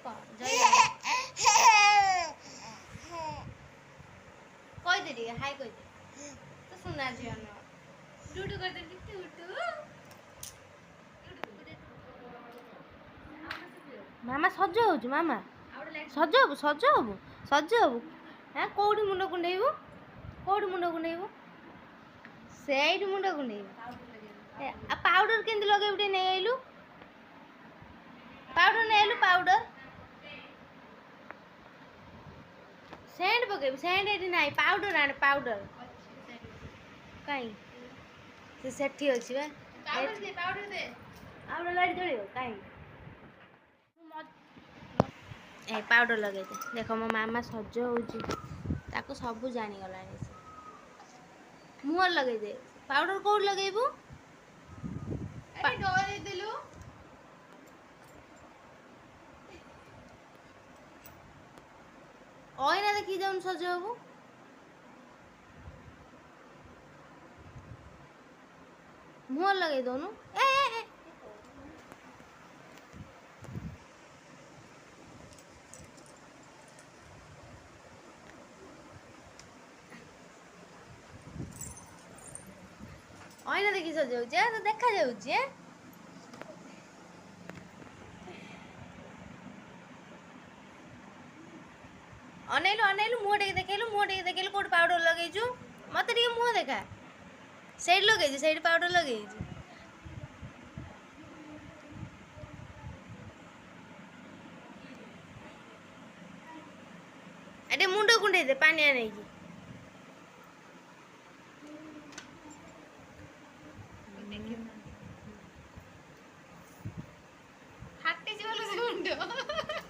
कह जय जगन्नाथ कह दे रे हाय कह दे तो सुना जी हम टूटू कर दे टूटू मामा सज हो मामा सज हबु सज हबु सज हबु हाँ कौटी मुंड कुंडेबू कौटी मुंड कुंडेबू से मुंड कुंडेबू आ पाउडर केंती लगे टे नहीं आइलु पाउडर नहीं आइलु पाउडर सेंट पकेबू सेंट एटी नहीं पाउडर आने पाउडर कहीं से सेठी अछि बे पाउडर दे पाउडर लाइट जळियो कहीं ए पाउडर लगे दे देखो मो मामा सज हो सब जानी गला मुहर लगे दे पाउडर कौन लगेबू डरे देलु ओइना देखी जाउन सज हबू मुहर लगे दोनों ए ओइना देखी सज हो तो देखा जाउची अनेलु अनेलु मुह टे देखेलु कोड पाउडर लगेजु मत टिके मुह देखा सेड लगेजु सेड पाउडर लगेजु एटे मुंड कुंडे दे पानी आने की हाथी जी वाला मुंड